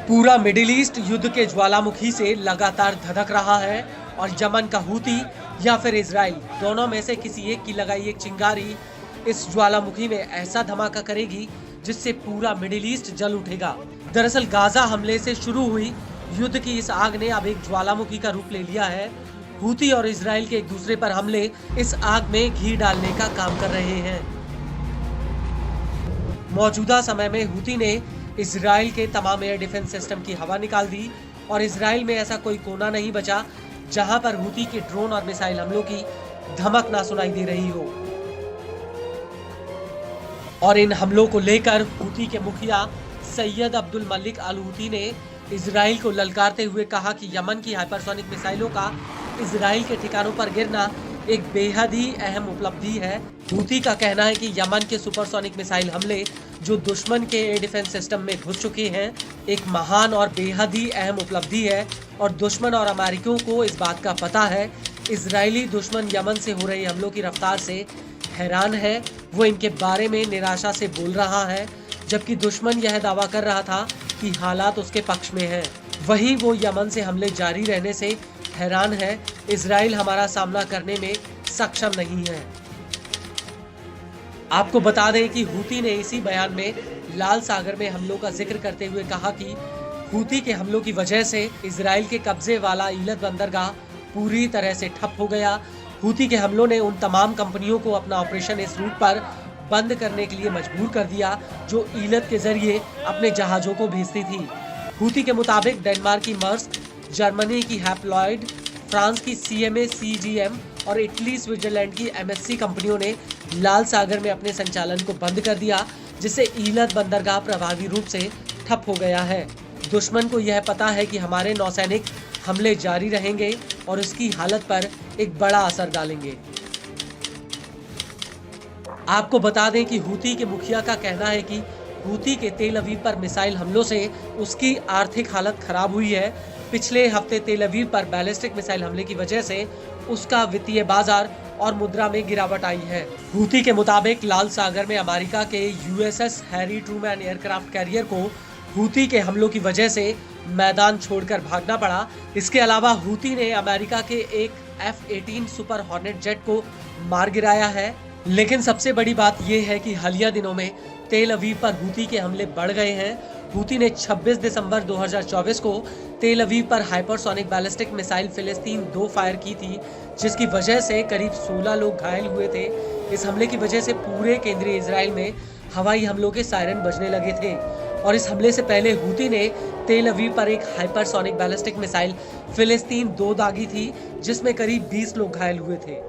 पूरा middle east युद्ध के ज्वालामुखी से लगातार धधक रहा है और यमन का हूती या फिर इजराइल, दोनों में से किसी एक की लगाई एक चिंगारी इस ज्वालामुखी में ऐसा धमाका करेगी जिससे पूरा मिडिल ईस्ट जल उठेगा। दरअसल गाजा हमले से शुरू हुई युद्ध की इस आग ने अब एक ज्वालामुखी का रूप ले लिया है। हूती और इजराइल के एक दूसरे पर हमले इस आग में घी डालने का काम कर रहे हैं। मौजूदा समय में हूती ने इजराइल के तमाम एयर डिफेंस सिस्टम की हवा निकाल दी और इजराइल में ऐसा कोई कोना नहीं बचा जहां पर हूती के ड्रोन और मिसाइल हमलों की धमक ना सुनाई दे रही हो। और इन हमलों को लेकर हूती के मुखिया सैयद अब्दुल मलिक अल हूती ने इजराइल को ललकारते हुए कहा कि यमन की हाइपरसोनिक मिसाइलों का इजराइल के ठिकानों पर गिरना एक बेहद ही अहम उपलब्धि है। हूती का कहना है कि यमन के सुपरसोनिक मिसाइल हमले जो दुश्मन के एयर डिफेंस सिस्टम में घुस चुके हैं एक महान और बेहद ही अहम उपलब्धि है और दुश्मन और अमेरिकियों को इस बात का पता है। इजरायली दुश्मन यमन से हो रहे हमलों की रफ्तार से हैरान है। वो इनके बारे में निराशा से बोल रहा है, जबकि दुश्मन यह दावा कर रहा था कि हालात उसके पक्ष में हैं। वहीं वो यमन से हमले जारी रहने से हैरान है। इजराइल हमारा सामना करने में सक्षम नहीं है। आपको बता दें कि हूती ने इसी बयान में लाल सागर में हमलों का जिक्र करते हुए कहा कि हूती के हमलों की वजह से इजराइल के कब्जे वाला ईलत बंदरगाह पूरी तरह से ठप हो गया। हूती के हमलों ने उन तमाम कंपनियों को अपना ऑपरेशन इस रूट पर बंद करने के लिए मजबूर कर दिया जो ईलत के जरिए अपने जहाजों को भेजती थी। हूती के मुताबिक डेनमार्क की मर्स्क, जर्मनी की हैप्लॉयड, फ्रांस की CMA CGM और इटली स्विट्जरलैंड की MSC कंपनियों ने लाल सागर में अपने संचालन को बंद कर दिया, जिससे ईलत बंदरगाह प्रभावी रूप से ठप हो गया है। दुश्मन को यह पता है कि हमारे नौसैनिक हमले जारी रहेंगे और उसकी हालत पर एक बड़ा असर डालेंगे। आपको बता दें कि हूती के मुखिया का कहना है कि हूती के तेल अवीव पर मिसाइल हमलों से उसकी आर्थिक हालत खराब हुई है। पिछले हफ्ते तेल अवीव पर बैलिस्टिक मिसाइल हमले की वजह से उसका वित्तीय बाजार और मुद्रा में गिरावट आई है। हूती के मुताबिक लाल सागर में अमेरिका के USS Harry Trueman aircraft carrier को हूती के हमलों की वजह से मैदान छोड़कर भागना पड़ा। इसके अलावा हूती ने अमेरिका के एक F-18 सुपर हॉर्नेट जेट को मार गिराया है। लेकिन सबसे बड़ी बात यह है कि हालिया दिनों में तेल अवीव पर हूती के हमले बढ़ गए हैं। हूती ने 26 दिसंबर 2024 को तेल अवीव पर हाइपरसोनिक बैलिस्टिक मिसाइल फिलिस्तीन 2 फायर की थी, जिसकी वजह से करीब 16 लोग घायल हुए थे। इस हमले की वजह से पूरे केंद्रीय इजराइल में हवाई हमलों के सायरन बजने लगे थे और इस हमले से पहले हूती ने तेल अवीव पर एक हाइपरसोनिक बैलिस्टिक मिसाइल फिलिस्तीन 2 दागी थी, जिसमें करीब 20 लोग घायल हुए थे।